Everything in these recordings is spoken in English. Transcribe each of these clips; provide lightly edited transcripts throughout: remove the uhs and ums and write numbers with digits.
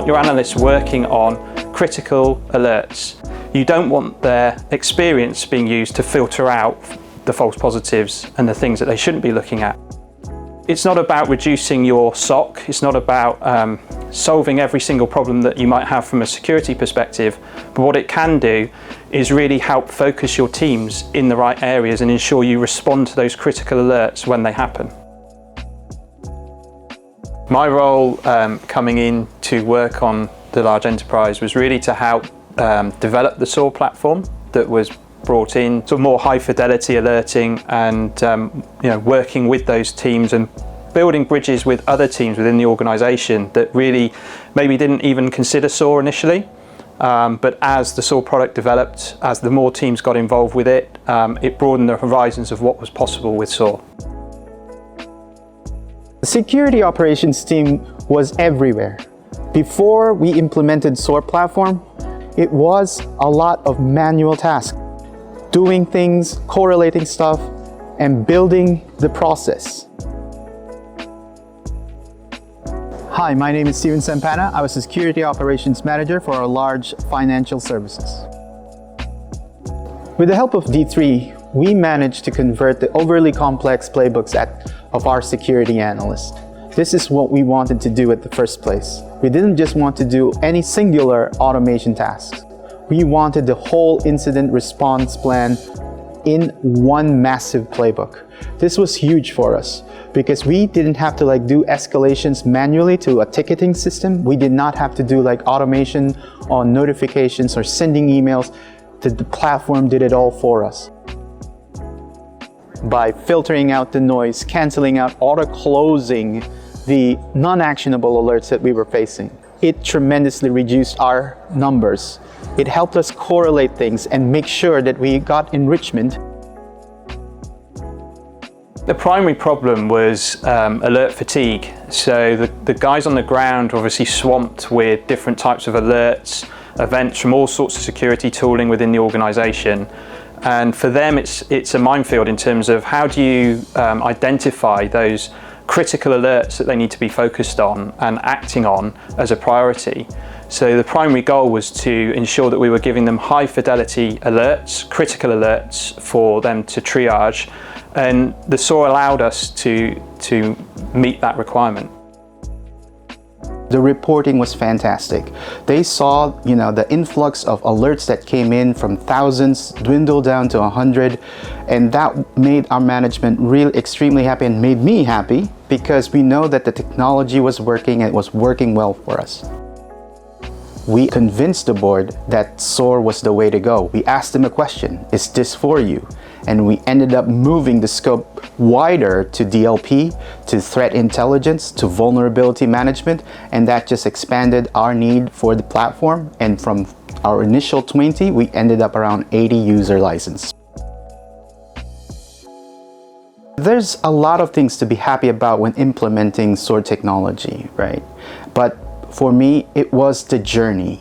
want your analysts working on critical alerts. You don't want their experience being used to filter out the false positives and the things that they shouldn't be looking at. It's not about reducing your SOC, it's not about solving every single problem that you might have from a security perspective, but what it can do is really help focus your teams in the right areas and ensure you respond to those critical alerts when they happen. My role coming in to work on the large enterprise was really to help develop the SOAR platform that was brought in, so more high fidelity alerting and working with those teams and building bridges with other teams within the organization that really maybe didn't even consider SOAR initially. But as the SOAR product developed, as the more teams got involved with it, it broadened the horizons of what was possible with SOAR. The security operations team was everywhere. Before we implemented SOAR platform, it was a lot of manual tasks. Doing things, correlating stuff, and building the process. Hi, my name is Steven Sampana. I was the Security Operations Manager for our large financial services. With the help of D3, we managed to convert the overly complex playbooks of our security analysts. This is what we wanted to do at the first place. We didn't just want to do any singular automation tasks. We wanted the whole incident response plan in one massive playbook. This was huge for us because we didn't have to do escalations manually to a ticketing system. We did not have to do automation on notifications or sending emails. The platform did it all for us. By filtering out the noise, canceling out, auto-closing the non-actionable alerts that we were facing, it tremendously reduced our numbers. It helped us correlate things and make sure that we got enrichment. The primary problem was alert fatigue. So the guys on the ground were obviously swamped with different types of alerts, events from all sorts of security tooling within the organization. And for them, it's a minefield in terms of how do you identify those critical alerts that they need to be focused on and acting on as a priority. So the primary goal was to ensure that we were giving them high fidelity alerts, critical alerts for them to triage, and the SOAR allowed us to meet that requirement. The reporting was fantastic. They saw, the influx of alerts that came in from thousands dwindle down to 100, and that made our management really extremely happy and made me happy because we know that the technology was working and it was working well for us. We convinced the board that SOAR was the way to go. We asked them a question, is this for you? And we ended up moving the scope wider to DLP, to threat intelligence, to vulnerability management, and that just expanded our need for the platform. And from our initial 20, we ended up around 80 user licenses. There's a lot of things to be happy about when implementing SOAR technology, right? But for me, it was the journey.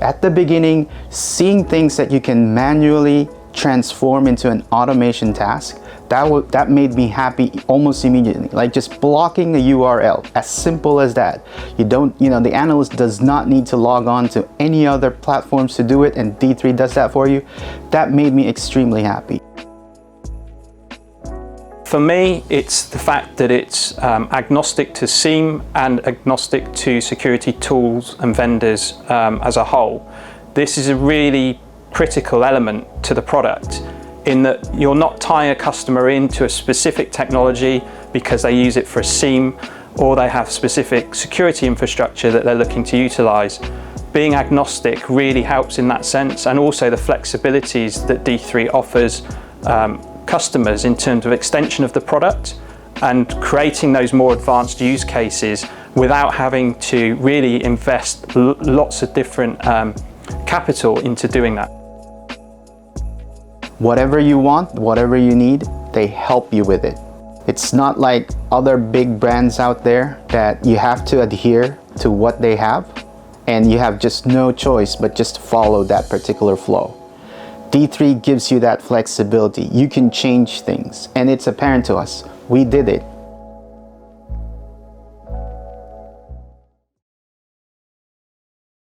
At the beginning, seeing things that you can manually transform into an automation task, that made me happy almost immediately. Like just blocking a URL, as simple as that. The analyst does not need to log on to any other platforms to do it, and D3 does that for you. That made me extremely happy. For me, it's the fact that it's agnostic to SIEM and agnostic to security tools and vendors as a whole. This is a really critical element to the product in that you're not tying a customer into a specific technology because they use it for a SIEM or they have specific security infrastructure that they're looking to utilize. Being agnostic really helps in that sense, and also the flexibilities that D3 offers customers in terms of extension of the product and creating those more advanced use cases without having to really invest lots of different capital into doing that. Whatever you want, whatever you need, they help you with it. It's not like other big brands out there that you have to adhere to what they have and you have just no choice but just follow that particular flow. D3 gives you that flexibility. You can change things, and it's apparent to us. We did it.